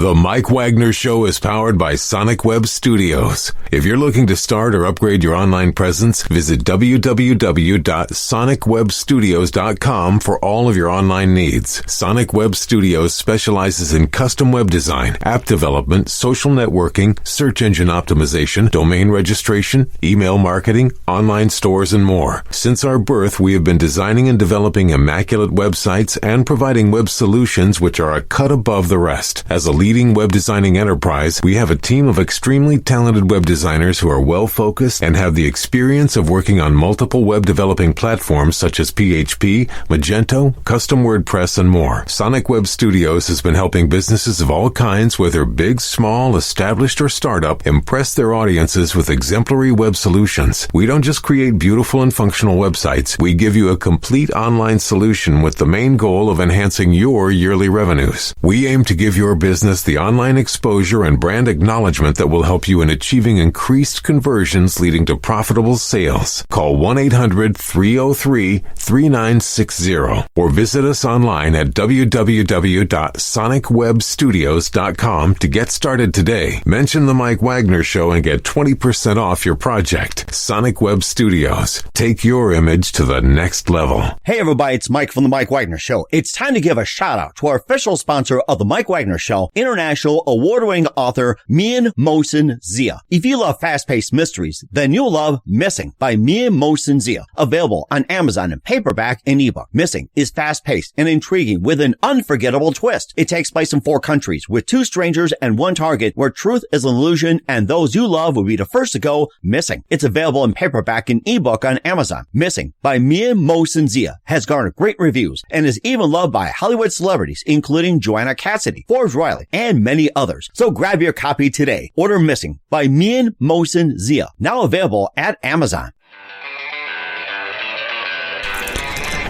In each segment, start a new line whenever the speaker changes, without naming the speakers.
The Mike Wagner Show is powered by Sonic Web Studios. If you're looking to start or upgrade your online presence, visit www.sonicwebstudios.com for all of your online needs. Sonic Web Studios specializes in custom web design, app development, social networking, search engine optimization, domain registration, email marketing, online stores, and more. Since our birth, we have been designing and developing immaculate websites and providing web solutions which are a cut above the rest. As a leading web designing enterprise, we have a team of extremely talented web designers who are well-focused and have the experience of working on multiple web developing platforms such as PHP, Magento, custom WordPress, and more. Sonic Web Studios has been helping businesses of all kinds, whether big, small, established, or startup, impress their audiences with exemplary web solutions. We don't just create beautiful and functional websites. We give you a complete online solution with the main goal of enhancing your yearly revenues. We aim to give your business the online exposure and brand acknowledgement that will help you in achieving increased conversions leading to profitable sales. Call 1-800-303-3960 or visit us online at www.sonicwebstudios.com to get started today. Mention the Mike Wagner Show and get 20% off your project. Sonic Web Studios. Take your image to the next level.
Hey everybody, it's Mike from the Mike Wagner Show. It's time to give a shout out to our official sponsor of the Mike Wagner Show, international award-winning author Mian Mohsen Zia. If you love fast-paced mysteries, then you'll love Missing by Mian Mohsen Zia. Available on Amazon in paperback and ebook. Missing is fast-paced and intriguing with an unforgettable twist. It takes place in 4 countries with 2 strangers and 1 target where truth is an illusion and those you love will be the first to go missing. It's available in paperback and ebook on Amazon. Missing by Mian Mohsen Zia has garnered great reviews and is even loved by Hollywood celebrities including Joanna Cassidy, Forbes Riley, and many others. So grab your copy today. Order Missing by Mian Mohsen Zia, now available at Amazon.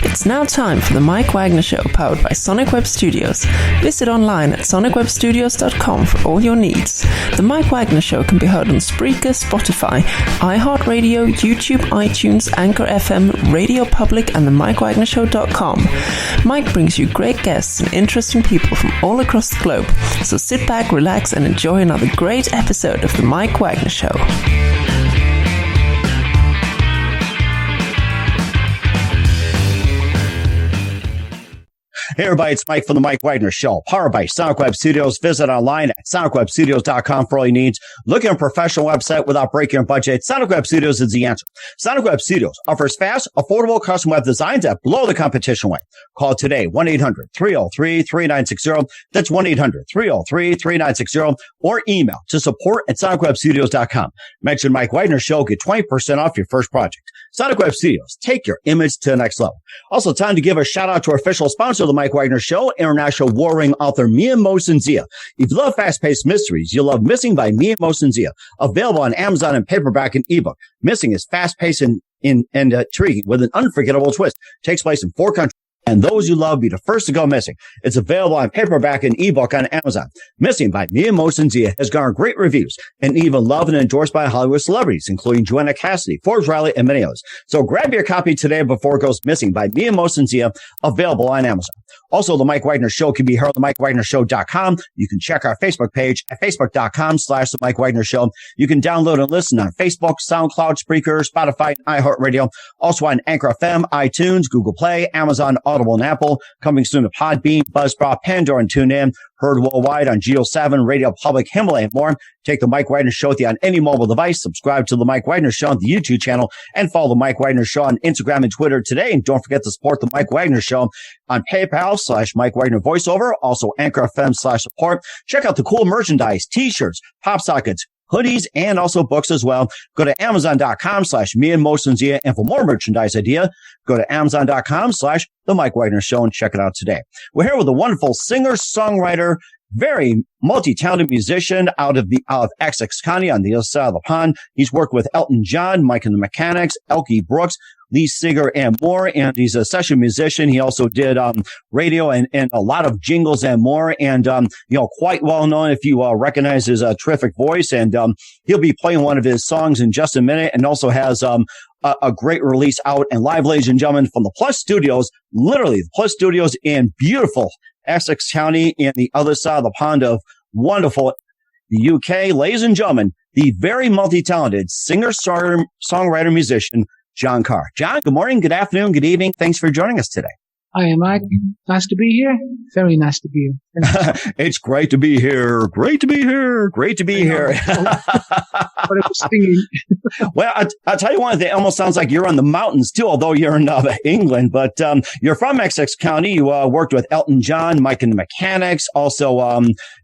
It's now time for the Mike Wagner Show, powered by Sonic Web Studios. Visit online at sonicwebstudios.com for all your needs. The Mike Wagner Show can be heard on Spreaker, Spotify, iHeartradio, YouTube, iTunes, Anchor FM, Radio Public, and the MikeWagnerShow.com. Mike brings you great guests and interesting people from all across the globe. So sit back, relax, and enjoy another great episode of the Mike Wagner Show.
Hey everybody, it's Mike from the Mike Wagner Show, powered by Sonic Web Studios. Visit online at sonicwebstudios.com for all your needs. Looking at a professional website without breaking your budget? Sonic Web Studios is the answer. Sonic Web Studios offers fast, affordable custom web designs that blow the competition away. Call today, 1-800-303-3960. That's 1-800-303-3960. Or email to support@sonicwebstudios.com. Mention Mike Wagner Show, get 20% off your first project. Sonic Web Studios, take your image to the next level. Also, time to give a shout out to our official sponsor of the Mike Wagner Show, international war-ring author Mian Mohsen Zia. If you love fast-paced mysteries, you'll love Missing by Mian Mohsen Zia. Available on Amazon in paperback and ebook. Missing is fast-paced and intriguing with an unforgettable twist. Takes place in 4 countries. And those you love be the first to go missing. It's available on paperback and ebook on Amazon. Missing by Mian Mohsen Zia has garnered great reviews and even loved and endorsed by Hollywood celebrities, including Joanna Cassidy, Forbes Riley, and many others. So grab your copy today before it goes missing by Mian Mohsen Zia, available on Amazon. Also, the Mike Wagner Show can be heard on the MikeWagnerShow.com. You can check our Facebook page at facebook.com/the Mike Wagner Show. You can download and listen on Facebook, SoundCloud, Spreaker, Spotify, and iHeartRadio. Also on Anchor FM, iTunes, Google Play, Amazon, Audible, and Apple. Coming soon to Podbean, Buzzsprout, Pandora, and TuneIn. Heard worldwide on Geo 7, Radio Public, Himalaya, and more. Take the Mike Wagner Show with you on any mobile device. Subscribe to the Mike Wagner Show on the YouTube channel and follow the Mike Wagner Show on Instagram and Twitter today. And don't forget to support the Mike Wagner Show on PayPal/Mike Wagner Voiceover. Also Anchor FM/support. Check out the cool merchandise, t-shirts, pop sockets, hoodies, and also books as well. Go to Amazon.com/Mian Mohsen Zia. And for more merchandise idea, go to Amazon.com/The Mike Wagner Show and check it out today. We're here with a wonderful singer, songwriter, very multi-talented musician out of Essex County on the other side of the pond. He's worked with Elton John, Mike and the Mechanics, Elkie Brooks, lead singer, and more. And he's a session musician. He also did radio and a lot of jingles and more. And quite well known if you recognize his terrific voice. And he'll be playing one of his songs in just a minute. And also has a great release out and live, ladies and gentlemen, from the Plus Studios, literally the Plus Studios in beautiful Essex County and the other side of the pond of wonderful the UK, ladies and gentlemen, the very multi-talented singer, songwriter, musician, John Carr. John, good morning, good afternoon, good evening. Thanks for joining us today.
Hi, Mike. Nice to be here. Very nice to be here.
It's great to be here. Great to be here. Great to be here.
But it was singing.
Well, I'll tell you one thing. It almost sounds like you're on the mountains too, although you're in England. But you're from Essex County. You worked with Elton John, Mike and the Mechanics, also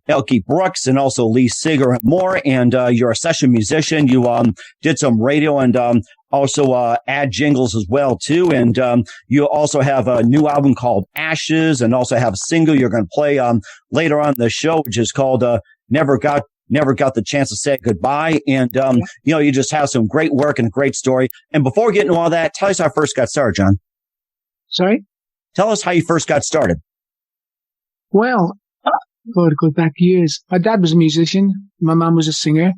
Elkie Brooks, and also leosayer and more. And you're a session musician. You did some radio and also ad jingles as well too. And you also have a new album called Ashes, and also have a single you're going to play later on in the show, which is called Never Got the Chance to Say Goodbye. And, you just have some great work and a great story. And before we get into all that, tell us how you first got started, John.
Sorry?
Tell us how you first got started.
Well, God, it goes back years. My dad was a musician. My mom was a singer.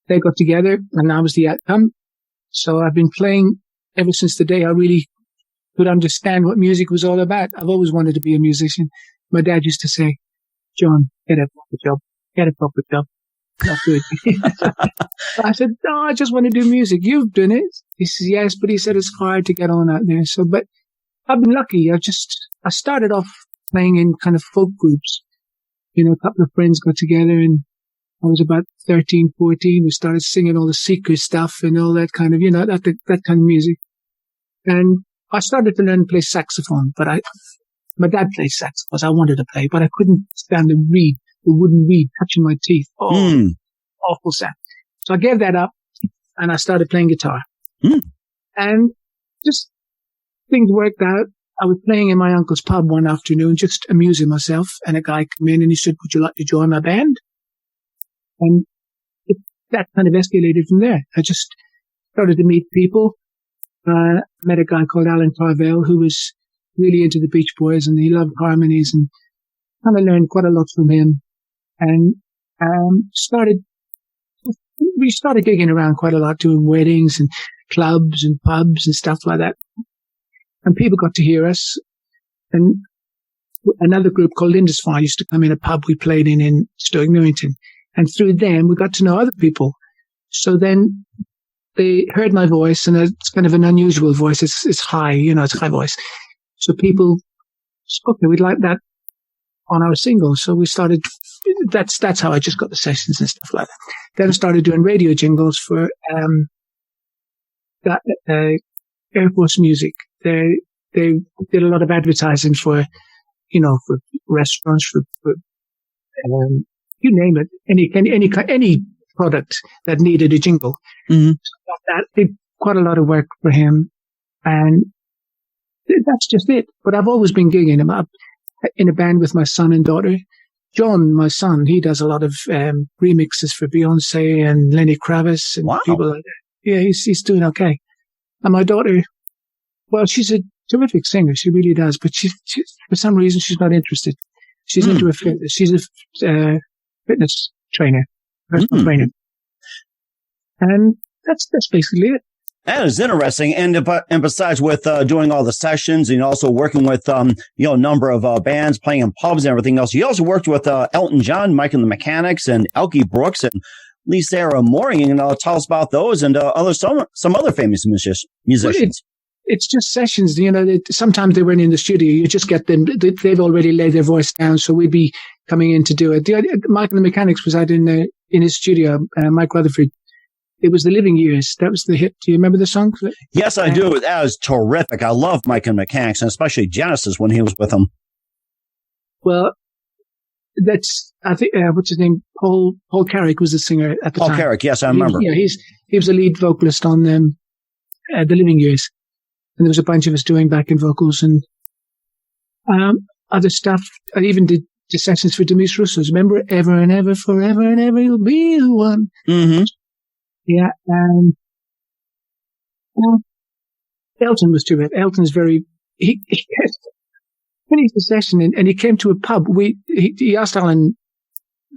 They got together and I was the outcome. So I've been playing ever since the day I really could understand what music was all about. I've always wanted to be a musician. My dad used to say, John, get a proper job. Get a proper job. Not good. I said, no, I just want to do music. You've done it. He says, yes, but he said it's hard to get on out there. So, but I've been lucky. I started off playing in kind of folk groups. A couple of friends got together and I was about 13, 14. We started singing all the secret stuff and all that kind of, that kind of music. And I started to learn to play saxophone, but my dad played saxophone. So I wanted to play, but I couldn't stand the wooden reed touching my teeth. Oh, awful sound. So I gave that up and I started playing guitar. And just things worked out. I was playing in my uncle's pub one afternoon, just amusing myself. And a guy came in and he said, would you like to join my band? And that kind of escalated from there. I just started to meet people. Met a guy called Alan Carvell who was really into the Beach Boys and he loved harmonies, and kind of learned quite a lot from him. And we started gigging around quite a lot, doing weddings and clubs and pubs and stuff like that. And people got to hear us. And another group called Lindisfarne used to come in a pub we played in Stoke Newington. And through them, we got to know other people. So then they heard my voice, and it's kind of an unusual voice. It's high, it's a high voice. So people said, okay, we'd like that on our single. So we started, that's how I just got the sessions and stuff like that. Then I started doing radio jingles for Air Force Music. They did a lot of advertising for restaurants, for you name it, any product that needed a jingle. Mm-hmm. So that did quite a lot of work for him, and that's just it. But I've always been gigging. I'm up in a band with my son and daughter. John, my son, he does a lot of remixes for Beyonce and Lenny Kravitz and people like that. Yeah, he's doing okay. And my daughter, well, she's a terrific singer. She really does. But she for some reason, she's not interested. She's into a fitness. She's a fitness trainer, personal trainer. And that's basically it.
That is interesting. And besides with doing all the sessions and also working with, a number of bands, playing in pubs and everything else, you also worked with Elton John, Mike and the Mechanics, and Elkie Brooks and leosayer and more. And tell us about those and some other famous musicians.
It's just sessions. Sometimes they weren't in the studio. You just get them. They've already laid their voice down, so we'd be coming in to do it. Mike and the Mechanics was out in his studio, Mike Rutherford. It was The Living Years. That was the hit. Do you remember the song?
Yes, I do. That was terrific. I love Mike and Mechanics, and especially Genesis when he was with them.
Well, I think, what's his name? Paul Carrick was the singer at the time.
Paul Carrick, yes, I remember.
He was the lead vocalist on The Living Years. And there was a bunch of us doing backing vocals and other stuff. I even did the sessions for Demis Rousseau's. Remember, Ever and Ever, Forever and Ever, You'll Be the One. Mm-hmm. Yeah, and Elton was too bad. Elton's when he did a session and he came to a pub, he asked Alan,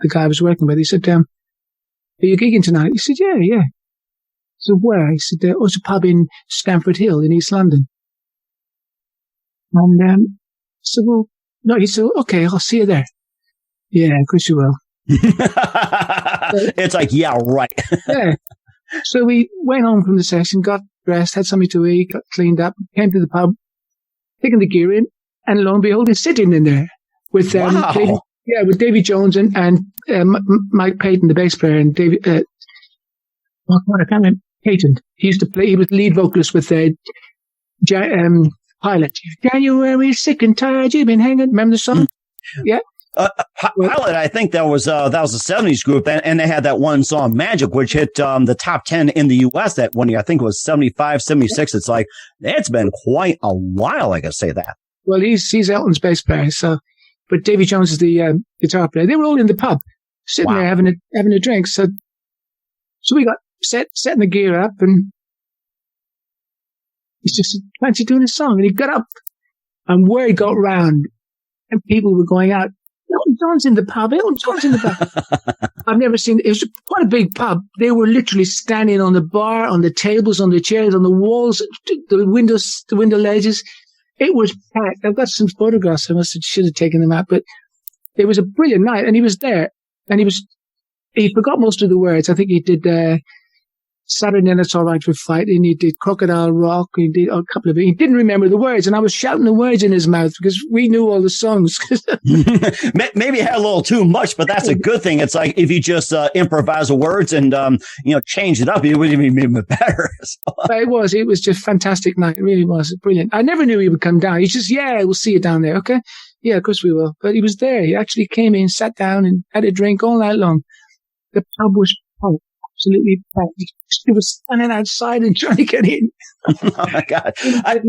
the guy I was working with, he said, are you gigging tonight? He said, yeah. So where? He said, it's a pub in Stamford Hill in East London. And so, well, no, he said, okay, I'll see you there. Yeah, of course you will.
It's like, yeah, right.
Yeah. So we went home from the session, got dressed, had something to eat, got cleaned up, came to the pub, taking the gear in, and lo and behold, he's sitting in there with with Davy Jones and Mike Payton, the bass player, and David. I can't remember Payton. He used to play. He was the lead vocalist with Pilot. January, sick and tired, you've been hanging. Remember the song? Yeah.
Pilot, I think that was a 70s group, and they had that one song, Magic, which hit the top 10 in the U.S. that one year. I think it was 75, 76. It's like, it's been quite a while, I can say that.
Well, he's Elton's bass player, so, but Davy Jones is the guitar player. They were all in the pub, sitting there having a drink. So we got setting the gear up, and he's just fancy doing a song, and he got up, and word got round, and people were going out, Elton John's in the pub, Elton John's in the pub. I've never seen, it was quite a big pub. They were literally standing on the bar, on the tables, on the chairs, on the walls, the windows, the window ledges. It was packed. I've got some photographs. Should have taken them out, but it was a brilliant night, and he was there, and he forgot most of the words. I think he did, Saturday Night It's All Right for Fight, and he did Crocodile Rock, he did a couple of it. He didn't remember the words, and I was shouting the words in his mouth because we knew all the songs.
Maybe he had a little too much, but that's a good thing. It's like if you just improvise the words and change it up, it would even be better.
It was just a fantastic night. It really was brilliant. I never knew he would come down. He's just, we'll see you down there, okay? Yeah, of course we will. But he was there. He actually came in, sat down, and had a drink all night long. The pub was packed. Absolutely packed. He was standing outside and trying to get in.
Oh my God. I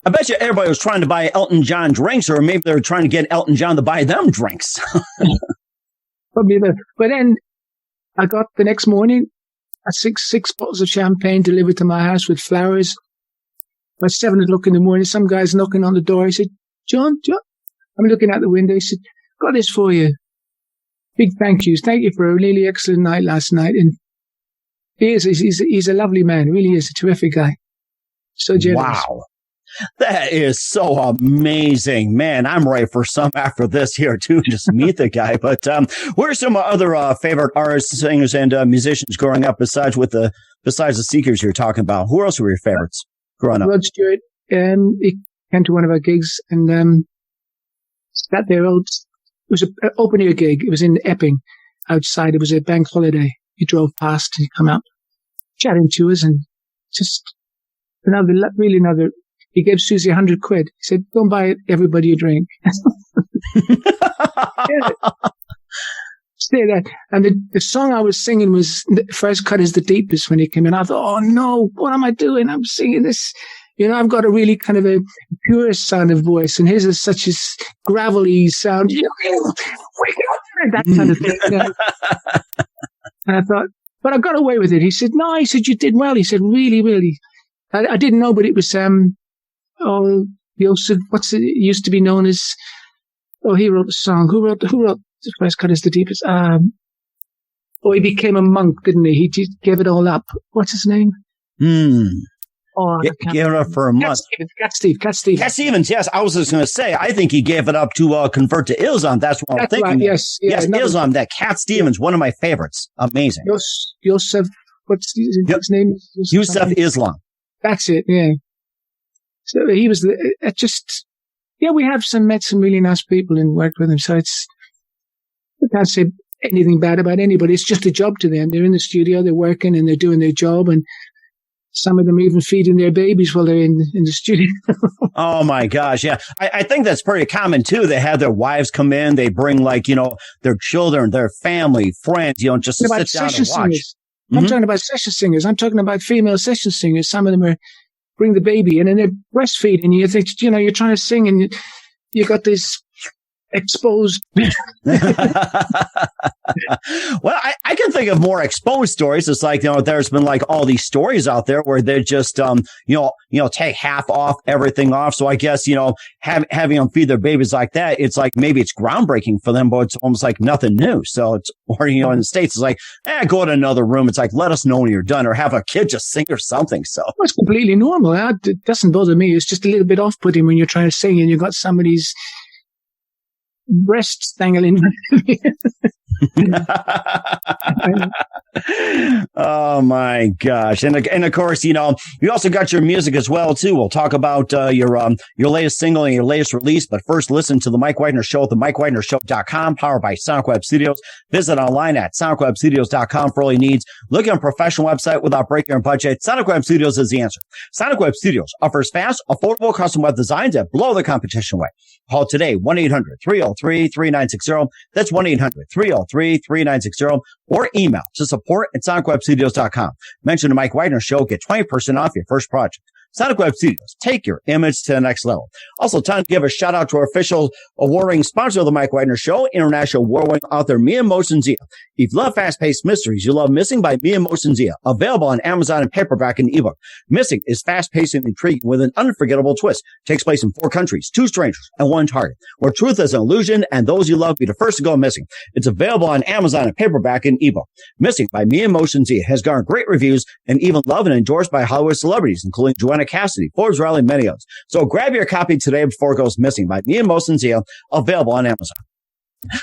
bet you everybody was trying to buy Elton John drinks, or maybe they were trying to get Elton John to buy them drinks.
Probably. But then I got the next morning, six bottles of champagne delivered to my house with flowers. By 7 o'clock in the morning, some guy's knocking on the door. He said, John, I'm looking out the window. He said, got this for you. Big thank yous. Thank you for a really excellent night last night. And he's a lovely man. Really is a terrific guy. So generous.
Wow. That is so amazing. Man, I'm ready for some after this here too. Just meet the guy. But what are some other favorite artists, singers, and musicians growing up besides the Seekers you're talking about? Who else were your favorites growing up?
Rod Stewart. He came to one of our gigs and sat there. It was an open-air gig. It was in Epping outside. It was a bank holiday. He drove past and he come out chatting to us and just he gave Susie 100 quid. He said, go and buy everybody a drink. Stay there. And the song I was singing was First Cut is the Deepest when he came in. I thought, oh no, what am I doing? I'm singing this. I've got a really kind of a pure sounding voice, and his is such a gravelly sound. That kind of thing. And I thought, but I got away with it. He said, no, you did well. He said, really, really. I didn't know, but it was, Joseph, it used to be known as, he wrote the song. Who wrote The First Cut is the Deepest? He became a monk, didn't he? He just gave it all up. What's his name?
Gave it up for a month.
Cat Stevens,
yes. I was just going to say, I think he gave it up to convert to Islam. That's what I'm thinking.
Right, yes. Yeah,
Islam. That Cat Stevens, one of my favorites. Amazing.
Joseph, what's his name?
Yusuf Islam.
That's it, yeah. So he was we have met some really nice people and worked with him. So I can't say anything bad about anybody. It's just a job to them. They're in the studio, they're working and they're doing their job, and some of them even feeding their babies while they're in the studio.
Oh my gosh. Yeah. I think that's pretty common too. They have their wives come in. They bring their children, their family, friends, just to sit down and watch.
Singers. I'm talking about session singers. I'm talking about female session singers. Some of them bring the baby in and they're breastfeeding. You think, you're trying to sing and you got this exposed.
Well, I can think of more exposed stories. It's like, there's been like all these stories out there where they're just, take half off, everything off. So I guess, having them feed their babies like that, it's like, maybe it's groundbreaking for them, but it's almost like nothing new. So it's, or, in the States, it's like, go to another room. It's like, let us know when you're done, or have a kid just sing or something. So
it's completely normal. It doesn't bother me. It's just a little bit off-putting when you're trying to sing and you've got somebody's breast dangling.
Oh my gosh. And of course, you also got your music as well too. We'll talk about your latest single and your latest release, but first listen to the Mike Wagner Show at themikewagnershow.com, powered by Sonic Web Studios. Visit online at sonicwebstudios.com for all your needs. Looking at a professional website without breaking your budget? Sonic Web Studios is the answer. Sonic Web Studios offers fast, affordable custom web designs that blow the competition away. Call today, 1-800-303-3960. That's 1-800-303-3960, or email to support@sonicwebstudios.com. Mention the Mike Wagner Show. Get 20% off your first project. Sonic Web Studios, take your image to the next level. Also, time to give a shout out to our official award-winning sponsor of the Mike Wagner Show, international award-winning author Mia Mosensia. If you love fast-paced mysteries, you love Missing by Mia Mosensia, available on Amazon in paperback and ebook. Missing is fast-paced and intriguing with an unforgettable twist. Takes place in 4 countries, 2 strangers, and 1 target, where truth is an illusion and those you love be the first to go missing. It's available on Amazon in paperback and ebook. Missing by Mia Mosensia has garnered great reviews and even loved and endorsed by Hollywood celebrities, including Joanna Cassidy, Forbes Riley, and many others. So grab your copy today before it goes missing by Mia Mosensia, available on Amazon.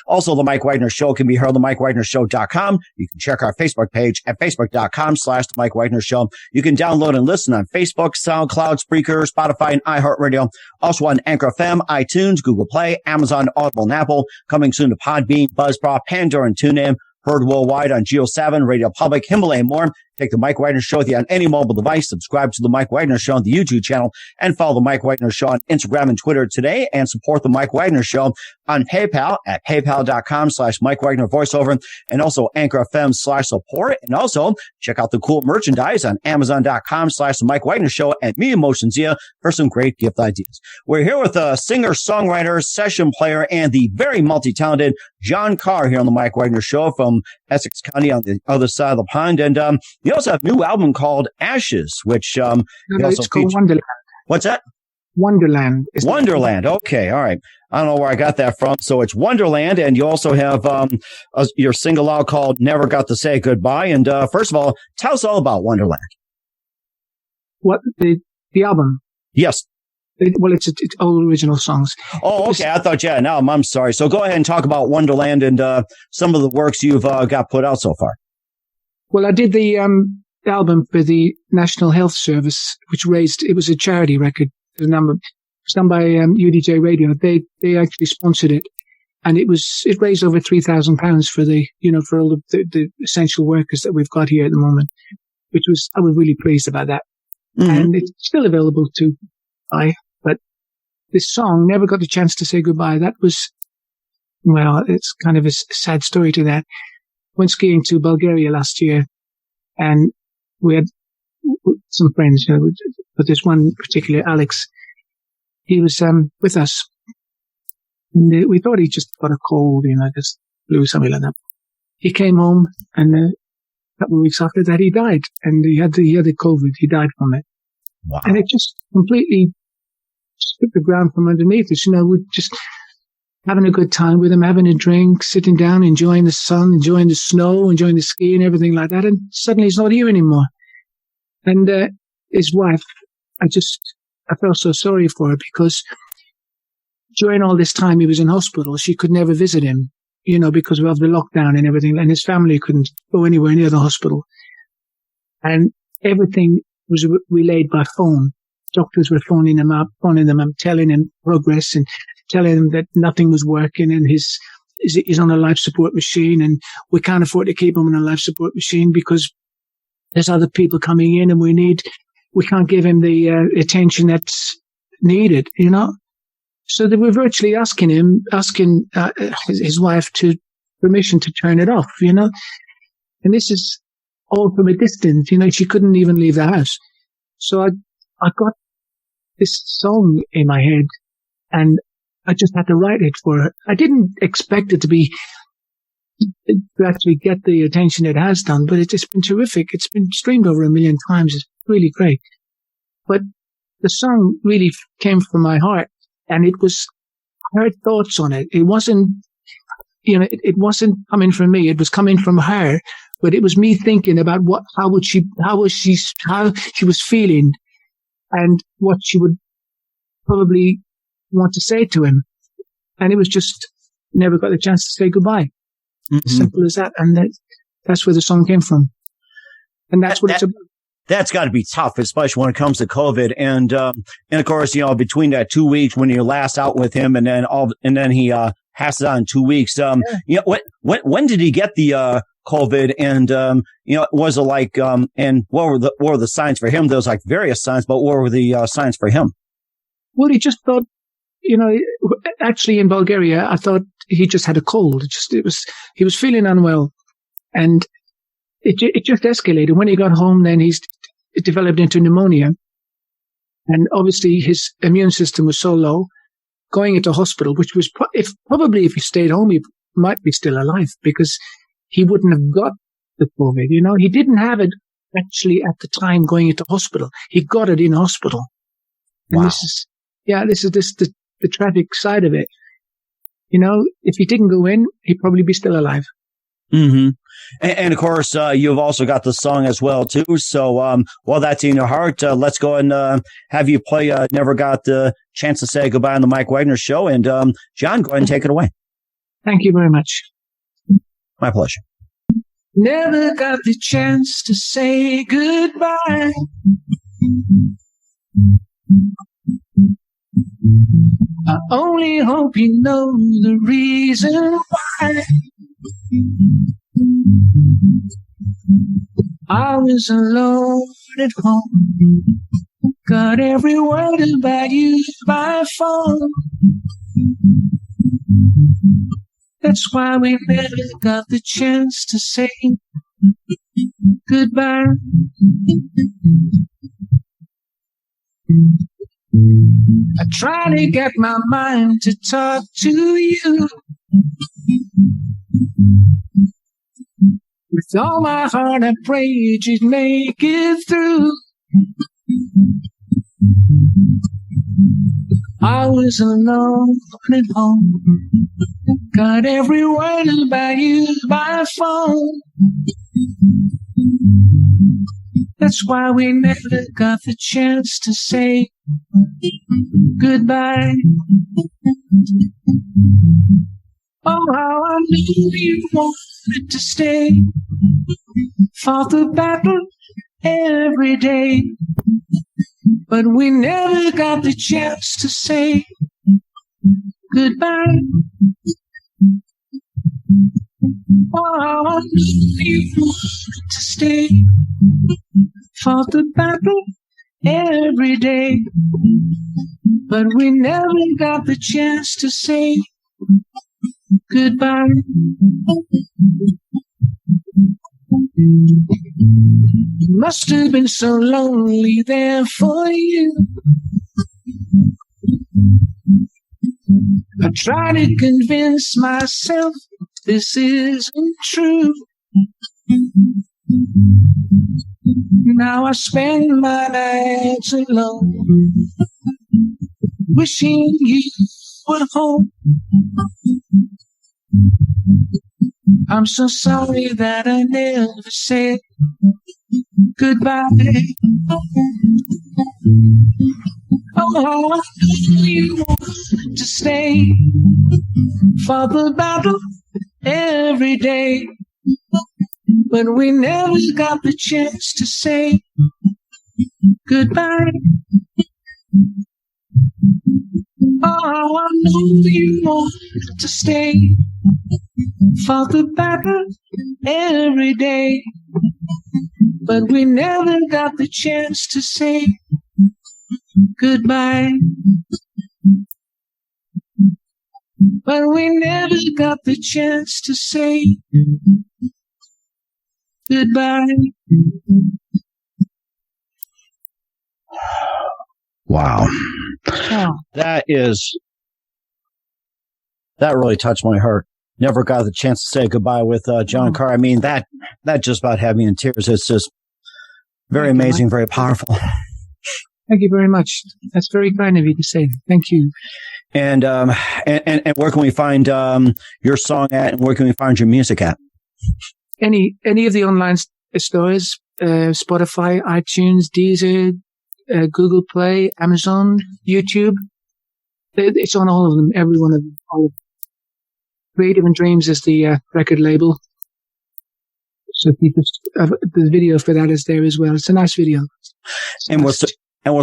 Also, the Mike Wagner Show can be heard on themikewagnershow.com. You can check our Facebook page at facebook.com/The Mike Wagner Show. You can download and listen on Facebook, SoundCloud, Spreaker, Spotify, and iHeartRadio. Also on Anchor FM, iTunes, Google Play, Amazon, Audible, and Apple. Coming soon to Podbean, Buzzsprout, Pandora, and TuneIn. Heard worldwide on Geo 7, Radio Public, Himalaya, and more. Take the Mike Wagner Show with you on any mobile device. Subscribe to the Mike Wagner Show on the YouTube channel, and follow the Mike Wagner Show on Instagram and Twitter today, and support the Mike Wagner Show on PayPal at paypal.com/Mike Wagner voiceover, and also Anchor FM/support. And also check out the cool merchandise on Amazon.com/the Mike Wagner Show and Mia Mosensia for some great gift ideas. We're here with a singer, songwriter, session player, and the very multi-talented John Carr here on the Mike Wagner Show from Essex County on the other side of the pond. And you also have a new album called Ashes, which
it's called Wonderland.
What's that?
Wonderland.
Wonderland. Okay, all right. I don't know where I got that from. So it's Wonderland, and you also have your singalong called Never Got to Say Goodbye. And first of all, tell us all about Wonderland.
What, the album?
Yes.
It's all original songs.
Oh, okay. I thought, no, I'm sorry. So go ahead and talk about Wonderland and some of the works you've got put out so far.
Well, I did the album for the National Health Service, which it was a charity record. It was done by UDJ Radio. They actually sponsored it, and it raised over £3,000 for for all the essential workers that we've got here at the moment, I was really pleased about that. Mm-hmm. And it's still available to buy. But this song, Never Got the Chance to Say Goodbye, that was, it's kind of a sad story to that. Went skiing to Bulgaria last year, and we had some friends, but there's one particular, Alex. He was with us, and we thought he just got a cold, just flu, something like that. He came home, and a couple of weeks after that, he died, and he had the COVID. He died from it.
Wow.
And it just completely took the ground from underneath us. We're just having a good time with him, having a drink, sitting down, enjoying the sun, enjoying the snow, enjoying the ski and everything like that. And suddenly he's not here anymore. And his wife, I felt so sorry for her, because during all this time he was in hospital, she could never visit him, because of the lockdown and everything. And his family couldn't go anywhere near the hospital. And everything was relayed by phone. Doctors were phoning them up, telling him progress and telling him that nothing was working, and he's on a life support machine, and we can't afford to keep him on a life support machine because there's other people coming in, and we can't give him the attention that's needed, So they were virtually asking his wife to permission to turn it off, And this is all from a distance, she couldn't even leave the house. So I got this song in my head, and I just had to write it for her. I didn't expect it to actually get the attention it has done, but it's been terrific. It's been streamed over 1 million times. It's really great. But the song really came from my heart, and it was her thoughts on it. It wasn't, it wasn't coming from me. It was coming from her, but it was me thinking about how she was feeling, and what she would probably want to say to him. And it was just never got the chance to say goodbye.
Mm-hmm.
Simple as that. And that's where the song came from. And that's what it's about.
That's got to be tough, especially when it comes to COVID. And of course, between that 2 weeks when you're last out with him and then he passes on in 2 weeks. When did he get the COVID? And was it like and what were the signs for him? There was like various signs, but what were the signs for him?
Well, he just thought, actually in Bulgaria, I thought he just had a cold. He was feeling unwell, and it just escalated. When he got home, then it developed into pneumonia, and obviously his immune system was so low, going into hospital, which was if he stayed home, he might be still alive because he wouldn't have got the COVID. He didn't have it actually at the time going into hospital. He got it in hospital. And
wow.
This is the tragic side of it. If he didn't go in, he'd probably be still alive.
Mm-hmm. And of course, you've also got the song as well, too. So while that's in your heart, let's go and have you play Never Got the Chance to Say Goodbye on the Mike Wagner Show. And John, go ahead and take it away.
Thank you very much.
My pleasure.
Never got the chance to say goodbye. I only hope you know the reason why. I was alone at home, got every word about you by phone. That's why we never got the chance to say goodbye. I try to get my mind to talk to you. With all my heart, I pray you'd make it through. I was alone at home, got every word about you by phone. That's why we never got the chance to say goodbye. Oh, how I knew you wanted to stay, fought the battle every day, but we never got the chance to say goodbye. Oh, how I knew you wanted to stay, fought the battle every day, but we never got the chance to say goodbye. It must have been so lonely there for you. I try to convince myself this isn't true. Now I spend my nights alone, wishing you were home. I'm so sorry that I never said goodbye. Oh, I knew you wanted to stay, fought the battle every day, but we never got the chance to say goodbye. Oh, I knew you wanted to stay, fought the battle every day, but we never got the chance to say goodbye. But we never got the chance to say goodbye.
Wow.
Oh.
That really touched my heart. Never got the chance to say goodbye with John Carr. I mean, that just about had me in tears. It's just very amazing, very powerful.
Thank you very much. That's very kind of you to say. Thank you.
And where can we find your song at, and where can we find your music at?
Any of the online stores, Spotify, iTunes, Deezer, Google Play, Amazon, YouTube. It's on all of them, every one of them. All of them. Creative and Dreams is the record label. So the video for that is there as well. It's a nice video.
And we'll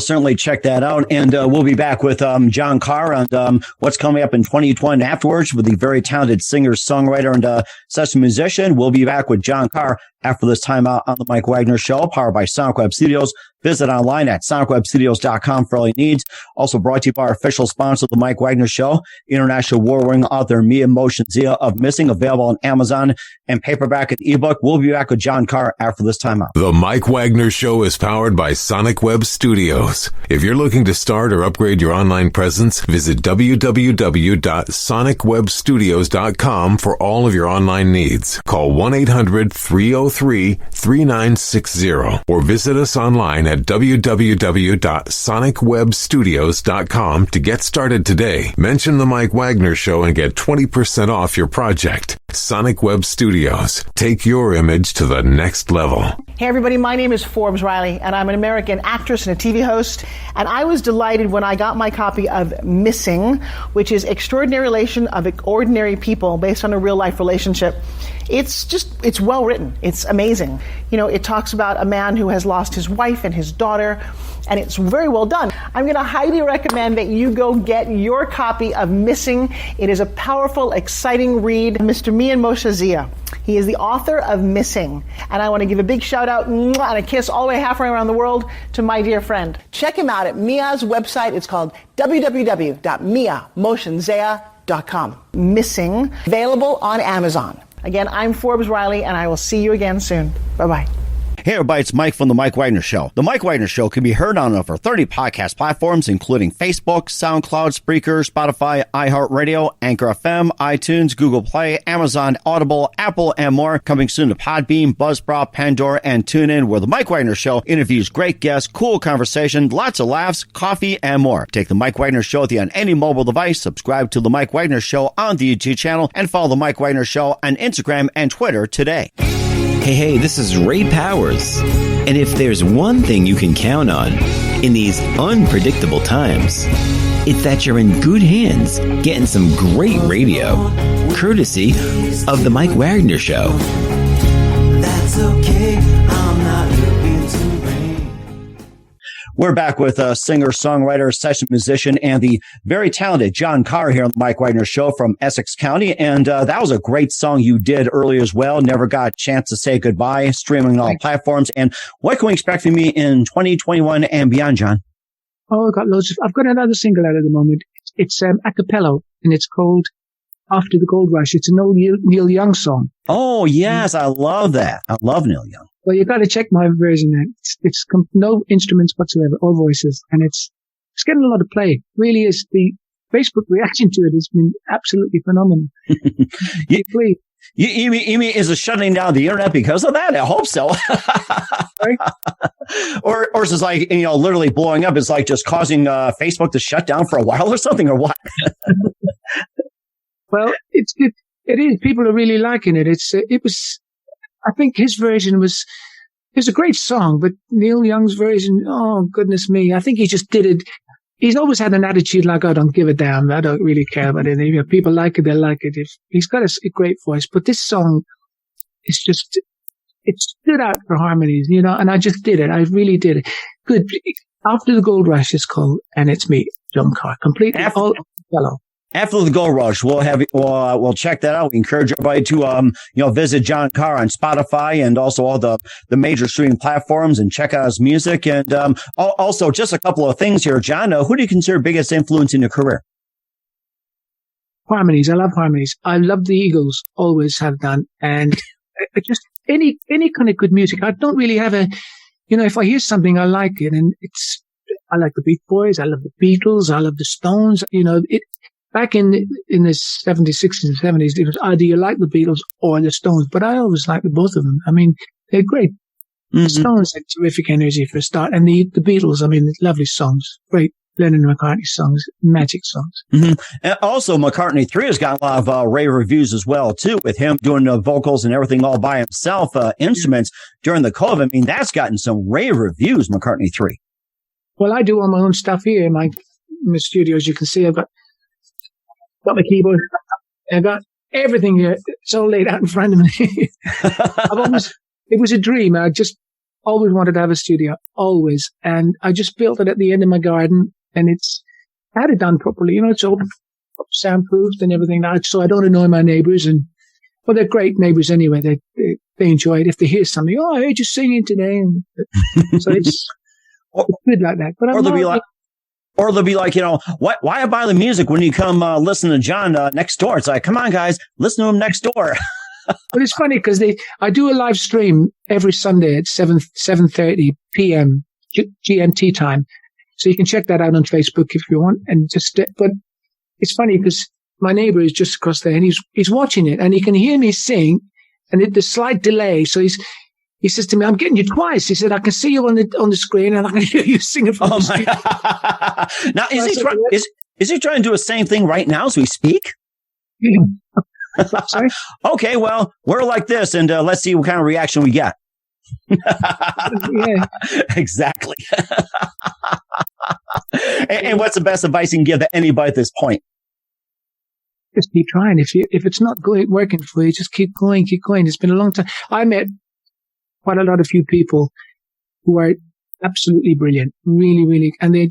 certainly check that out. And we'll be back with John Carr on what's coming up in 2020 afterwards with the very talented singer, songwriter, and session musician. We'll be back with John Carr after this time out on the Mike Wagner Show, powered by Sonic Web Studios. Visit online at sonicwebstudios.com for all your needs. Also brought to you by our official sponsor, The Mike Wagner Show, international award-winning author Mia Moshenzia of Missing, available on Amazon and paperback and ebook. We'll be back with John Carr after this time out.
The Mike Wagner Show is powered by Sonic Web Studios. If you're looking to start or upgrade your online presence, visit www.sonicwebstudios.com for all of your online needs. Call 1-800-303-3960 or visit us online at www.sonicwebstudios.com to get started today. Mention the Mike Wagner Show and get 20% off your project. Sonic Web Studios. Take your image to the next level.
Hey everybody, my name is Forbes Riley, and I'm an American actress and a TV host. And I was delighted when I got my copy of Missing, which is Extraordinary Relation of Ordinary People based on a real life relationship. It's well written. It's amazing. You know, it talks about a man who has lost his wife and his daughter, and it's very well done. I'm going to highly recommend that you go get your copy of Missing. It is a powerful, exciting read. Mr. Mia Moshenzia. He is the author of Missing. And I want to give a big shout out and a kiss all the way halfway around the world to my dear friend. Check him out at Mia's website. It's called www.miamoshenzia.com. Missing, available on Amazon. Again, I'm Forbes Riley, and I will see you again soon. Bye-bye.
Hey everybody, it's Mike from The Mike Wagner Show. The Mike Wagner Show can be heard on over 30 podcast platforms, including Facebook, SoundCloud, Spreaker, Spotify, iHeartRadio, Anchor FM, iTunes, Google Play, Amazon, Audible, Apple, and more. Coming soon to Podbean, Buzzsprout, Pandora, and TuneIn, where The Mike Wagner Show interviews great guests, cool conversation, lots of laughs, coffee, and more. Take The Mike Wagner Show with you on any mobile device. Subscribe to The Mike Wagner Show on the YouTube channel, and follow The Mike Wagner Show on Instagram and Twitter today.
Hey, this is Ray Powers. And if there's one thing you can count on in these unpredictable times, it's that you're in good hands getting some great radio, courtesy of The Mike Wagner Show.
That's okay, I'm not looking to rain.
We're back with singer, songwriter, session musician, and the very talented John Carr here on the Mike Wagner Show from Essex County. And that was a great song you did earlier as well. Never Got a Chance to Say Goodbye, streaming on all platforms. And what can we expect from me in 2021 and beyond, John?
Oh, I've got another single out at the moment. It's a cappella, and it's called After the Gold Rush. It's an old Neil Young song.
Oh, yes. I love that. I love Neil Young.
Well, you've got to check my version. It's no instruments whatsoever, all voices, and it's getting a lot of play. Really is. The Facebook reaction to it has been absolutely phenomenal.
You mean is it shutting down the internet because of that? I hope so.
Right?
or is it like, literally blowing up? It's like just causing Facebook to shut down for a while or something, or what?
Well, it is. People are really liking it. I think his version was a great song, but Neil Young's version, oh, goodness me. I think he just did it. He's always had an attitude like, I don't give a damn. I don't really care about it. If people like it, they like it. He's got a great voice, but this song is just, it stood out for harmonies, and I just did it. I really did it. Good. After the Gold Rush is called, and it's me, John Carr, completely all fellow.
After the Gold Rush, we'll check that out. We encourage everybody to, visit John Carr on Spotify and also all the major streaming platforms and check out his music. And, also just a couple of things here, John. Who do you consider biggest influence in your career?
Harmonies. I love harmonies. I love the Eagles. Always have done. And just any kind of good music. I don't really have if I hear something, I like it. And I like the Beach Boys. I love the Beatles. I love the Stones. Back in the 70s, 60s, and 70s, it was either you like the Beatles or the Stones, but I always liked both of them. I mean, they're great. Mm-hmm. The Stones had terrific energy for a start, and the Beatles, I mean, lovely songs, great Lennon and McCartney songs, magic songs.
Mm-hmm. And also, McCartney 3 has got a lot of rave reviews as well, too, with him doing the vocals and everything all by himself, instruments during the COVID. I mean, that's gotten some rave reviews, McCartney 3.
Well, I do all my own stuff here in my studio. As you can see, I've got my keyboard. I got everything here. It's all laid out in front of me. It was a dream. I just always wanted to have a studio, always. And I just built it at the end of my garden, and I had it done properly. It's all soundproofed and everything, so I don't annoy my neighbors. And well, they're great neighbors anyway. They enjoy it. If they hear something, I heard you singing today. And so it's good like that. But
they'll be like, why buy the music when you come listen to John next door? It's like, come on, guys, listen to him next door.
But it's funny because I do a live stream every Sunday at 7:30 p.m. GMT time, so you can check that out on Facebook if you want. But it's funny because my neighbor is just across there, and he's watching it, and he can hear me sing, and there's a slight delay. So he says to me, "I'm getting you twice." He said, "I can see you on the screen, and I can hear you singing from the screen."
Now, is he trying to do the same thing right now as we speak?
Yeah. Sorry?
Okay, well, we're like this, and let's see what kind of reaction we get.
Yeah. Exactly.
and what's the best advice you can give to anybody at this point?
Just keep trying. If it's not working for you, just keep going. It's been a long time. I met quite a lot of few people who are absolutely brilliant, really, really, and they're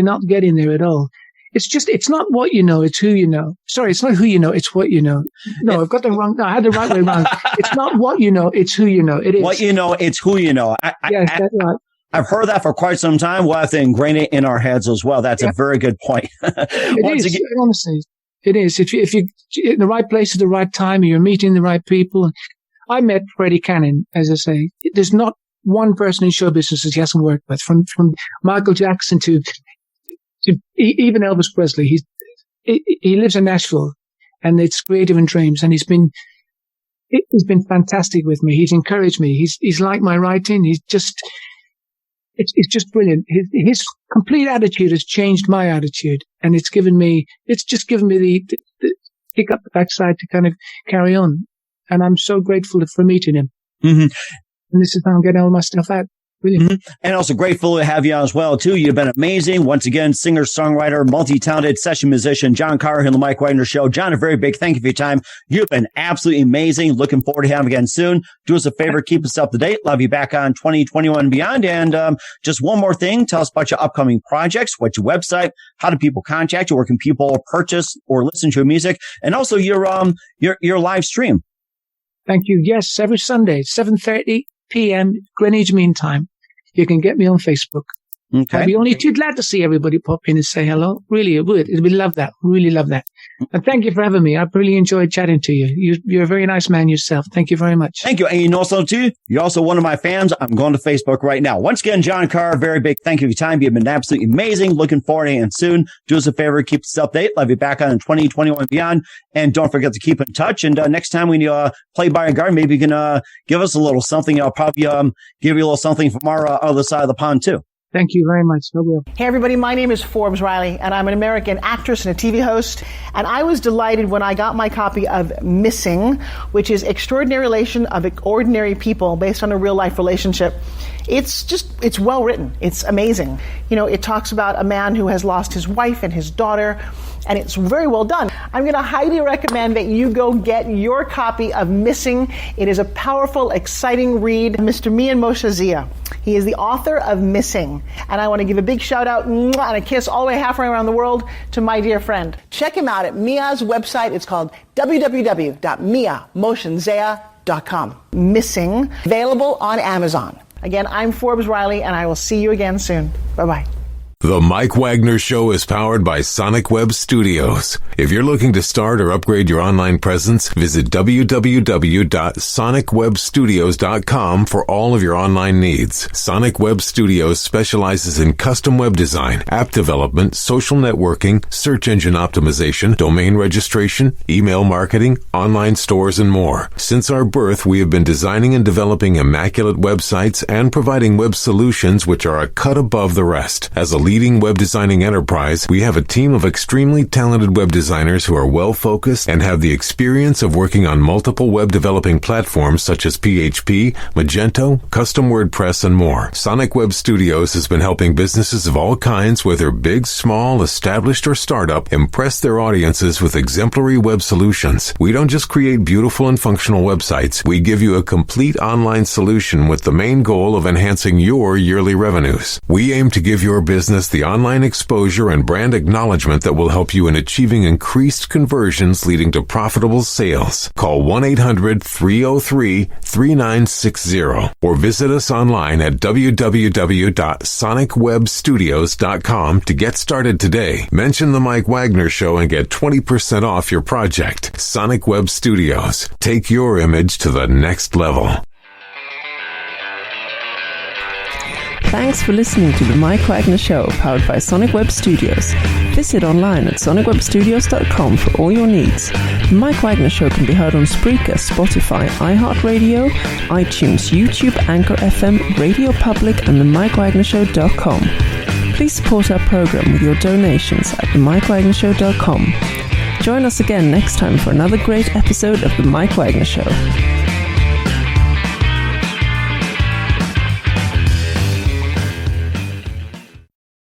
not getting there at all. It's not what you know, it's who you know. Sorry, it's not who you know, it's what you know. No, I've got the wrong, no, I had the right way around. It's not what you know, it's who you know. It is.
What you know, it's who you know.
Yes, that's right.
I've heard that for quite some time. We'll have to ingrain it in our heads as well. That's a very good point.
Honestly, it is. If you're in the right place at the right time, you're meeting the right people. I met Freddie Cannon, as I say. There's not one person in show business that he hasn't worked with, from Michael Jackson to even Elvis Presley. He lives in Nashville, and it's Creative in Dreams, and he's been fantastic with me. He's encouraged me. He's liked my writing. It's just brilliant. His complete attitude has changed my attitude, and it's just given me the kick up the backside to kind of carry on. And I'm so grateful for meeting him. Mm-hmm. And this is how I'm getting all my stuff out. Mm-hmm.
And also grateful to have you on as well, too. You've been amazing. Once again, singer, songwriter, multi-talented session musician, John Carr here on the Mike Wagner Show. John, a very big thank you for your time. You've been absolutely amazing. Looking forward to having you again soon. Do us a favor, keep us up to date. Love you back on 2021 and beyond. And just one more thing, tell us about your upcoming projects. What's your website? How do people contact you? Where can people purchase or listen to your music? And also your live stream.
Thank you. Yes, every Sunday, 7:30 p.m. Greenwich Mean Time. You can get me on Facebook.
Okay.
I'd be only too glad to see everybody pop in and say hello. Really, it would. We'd love that. Really love that. And thank you for having me. I've really enjoyed chatting to you. You're a very nice man yourself. Thank you very much.
Thank you. And you know something too? You're also one of my fans. I'm going to Facebook right now. Once again, John Carr, very big thank you for your time. You've been absolutely amazing. Looking forward to it soon. Do us a favor. Keep us updated. Love you back on in 2021 and beyond. And don't forget to keep in touch. And next time when you play by your garden, maybe you can give us a little something. I'll probably give you a little something from our other side of the pond too.
Thank you very much. I will.
Hey, everybody. My name is Forbes Riley, and I'm an American actress and a TV host. And I was delighted when I got my copy of Missing, which is Extraordinary Relation of Ordinary People based on a real-life relationship. It's well written. It's amazing. It talks about a man who has lost his wife and his daughter, and it's very well done. I'm going to highly recommend that you go get your copy of Missing. It is a powerful, exciting read. Mr. Mian Moshe Zia. He is the author of Missing. And I want to give a big shout out and a kiss all the way halfway around the world to my dear friend. Check him out at Mia's website. It's called www.miamoshenzea.com. Missing, available on Amazon. Again, I'm Forbes Riley, and I will see you again soon. Bye-bye.
The Mike Wagner Show is powered by Sonic Web Studios. If you're looking to start or upgrade your online presence, visit www.sonicwebstudios.com for all of your online needs. Sonic Web Studios specializes in custom web design, app development, social networking, search engine optimization, domain registration, email marketing, online stores, and more. Since our birth, we have been designing and developing immaculate websites and providing web solutions which are a cut above the rest. As a leading web designing enterprise, we have a team of extremely talented web designers who are well-focused and have the experience of working on multiple web developing platforms such as PHP, Magento, custom WordPress, and more. Sonic Web Studios has been helping businesses of all kinds, whether big, small, established, or startup, impress their audiences with exemplary web solutions. We don't just create beautiful and functional websites. We give you a complete online solution with the main goal of enhancing your yearly revenues. We aim to give your business the online exposure and brand acknowledgement that will help you in achieving increased conversions leading to profitable sales. Call 1-800-303-3960 or visit us online at www.sonicwebstudios.com to get started today. Mention the Mike Wagner Show and get 20% off your project. Sonic Web Studios. Take your image to the next level.
Thanks for listening to the Mike Wagner Show, powered by Sonic Web Studios. Visit online at sonicwebstudios.com for all your needs. The Mike Wagner Show can be heard on Spreaker, Spotify, iHeartRadio, iTunes, YouTube, Anchor FM, Radio Public, and themikewagnershow.com. Please support our program with your donations at themikewagnershow.com. Join us again next time for another great episode of The Mike Wagner Show.